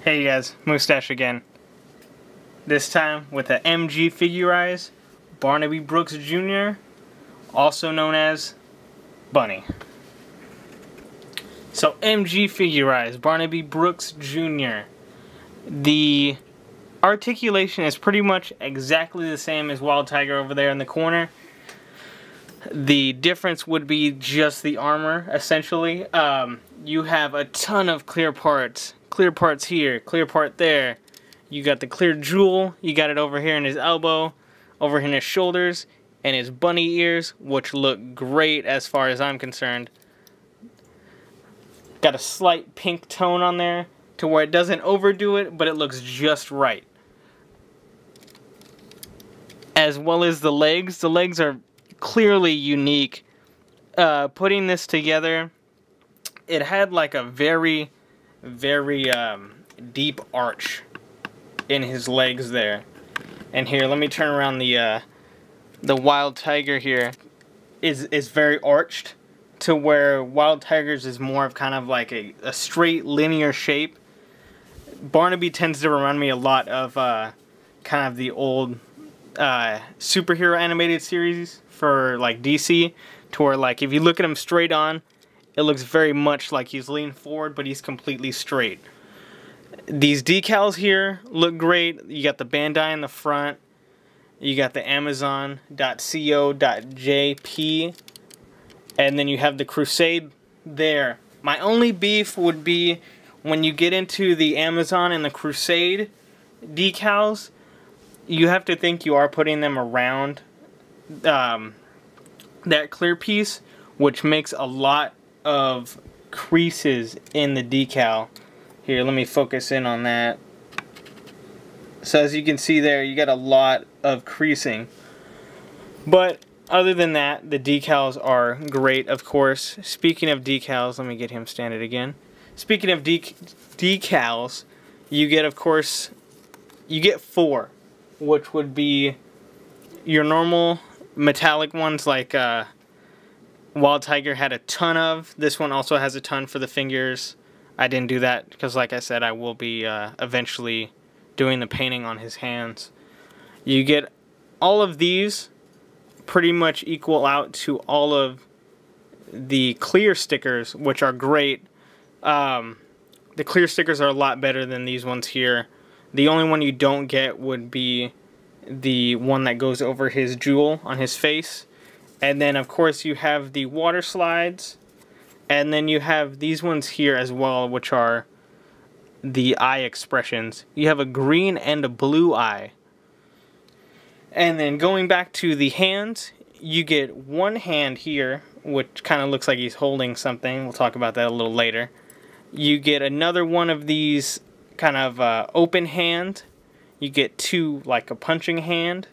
Hey guys, Mustache again. This time with a MG Figure-rise Barnaby Brooks Jr, also known as Bunny. So MG Figure-rise Barnaby Brooks Jr. The articulation is pretty much exactly the same as Wild Tiger over there in the corner. The difference would be just the armor, essentially. You have a ton of clear parts. Clear parts here, clear part there. You got the clear jewel, you got it over here in his elbow, over in his shoulders, and his bunny ears, which look great as far as I'm concerned. Got a slight pink tone on there, to where it doesn't overdo it, but it looks just right. As well as the legs are clearly unique. Putting this together, it had like a very deep arch in his legs there. And here, let me turn around the Wild Tiger here. Is very arched, to where Wild Tiger's is more of kind of like a straight linear shape. Barnaby tends to remind me a lot of kind of the old superhero animated series for like DC, to where like if you look at him straight on, it looks very much like he's leaned forward, but he's completely straight. These decals here look great. You got the Bandai in the front. You got the Amazon.co.jp. And then you have the Crusade there. My only beef would be when you get into the Amazon and the Crusade decals, you have to think you are putting them around that clear piece, which makes a lot of creases in the decal. Here, let me focus in on that. So as you can see there, you got a lot of creasing. But other than that, the decals are great, of course. Speaking of decals, let me get him standing again. Speaking of decals, you get, of course, you get 4, which would be your normal metallic ones like Wild Tiger had a ton of. This one also has a ton for the fingers. I didn't do that because, like I said, I will be eventually doing the painting on his hands. You get all of these pretty much equal out to all of the clear stickers, which are great. The clear stickers are a lot better than these ones here. The only one you don't get would be the one that goes over his jewel on his face. And then, of course, you have the water slides. And then you have these ones here as well, which are the eye expressions. You have a green and a blue eye. And then going back to the hands, you get one hand here, which kind of looks like he's holding something. We'll talk about that a little later. You get another one of these kind of open hand. You get 2 like a punching hand.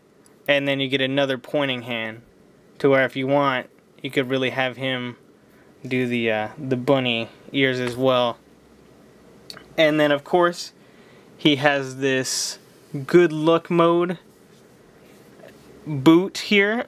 And then you get another pointing hand, to where if you want, you could really have him do the bunny ears as well. And then, of course, he has this good look mode boot here.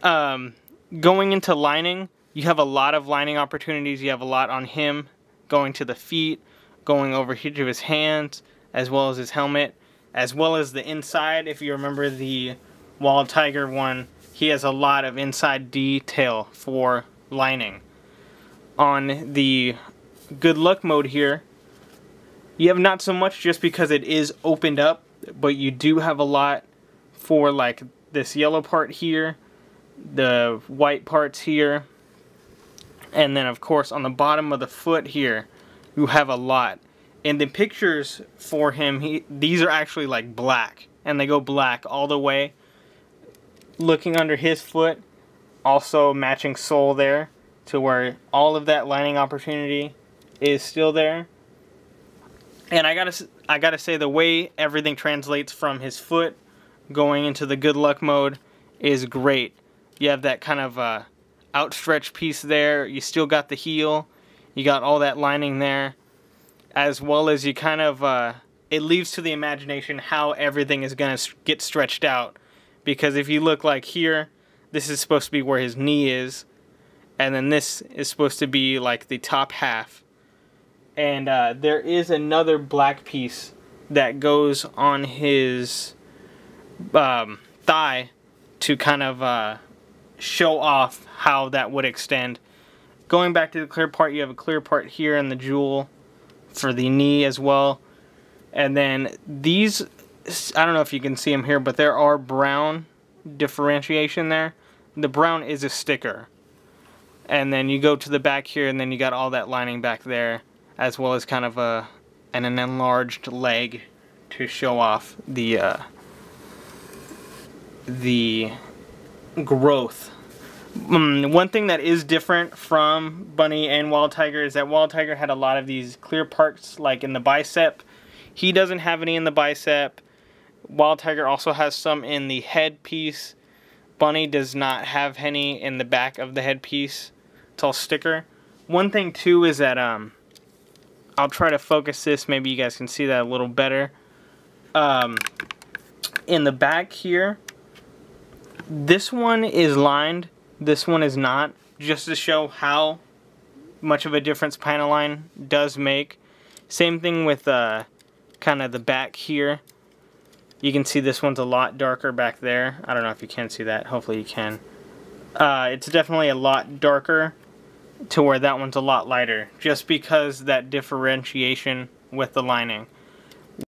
Going into lining, you have a lot of lining opportunities. You have a lot on him, going to the feet, going over here to his hands, as well as his helmet, as well as the inside. If you remember the Wild Tiger one, he has a lot of inside detail for lining. On the good luck mode here, you have not so much, just because it is opened up, but you do have a lot for like this yellow part here, the white parts here, and then of course on the bottom of the foot here, you have a lot. In the pictures for him, these are actually like black, and they go black all the way. Looking under his foot, also matching sole there, to where all of that lining opportunity is still there. And I gotta say, the way everything translates from his foot going into the good luck mode is great. You have that kind of outstretched piece there. You still got the heel. You got all that lining there, as well as you kind of it leaves to the imagination how everything is gonna get stretched out. Because if you look like here, this is supposed to be where his knee is, and then this is supposed to be like the top half. And there is another black piece that goes on his thigh to kind of show off how that would extend. Going back to the clear part, you have a clear part here in the jewel for the knee as well. And then these, I don't know if you can see them here, but there are brown differentiation there. The brown is a sticker. And then you go to the back here, and then you got all that lining back there, as well as kind of an enlarged leg to show off the growth. One thing that is different from Bunny and Wild Tiger is that Wild Tiger had a lot of these clear parts, like in the bicep. He doesn't have any in the bicep. Wild Tiger also has some in the headpiece. Bunny does not have any in the back of the headpiece. It's all sticker. One thing too is that I'll try to focus this. Maybe you guys can see that a little better. In the back here, this one is lined. This one is not. Just to show how much of a difference Panaline does make. Same thing with kind of the back here. You can see this one's a lot darker back there. I don't know if you can see that. Hopefully you can. It's definitely a lot darker to where that one's a lot lighter. Just because that differentiation with the lining.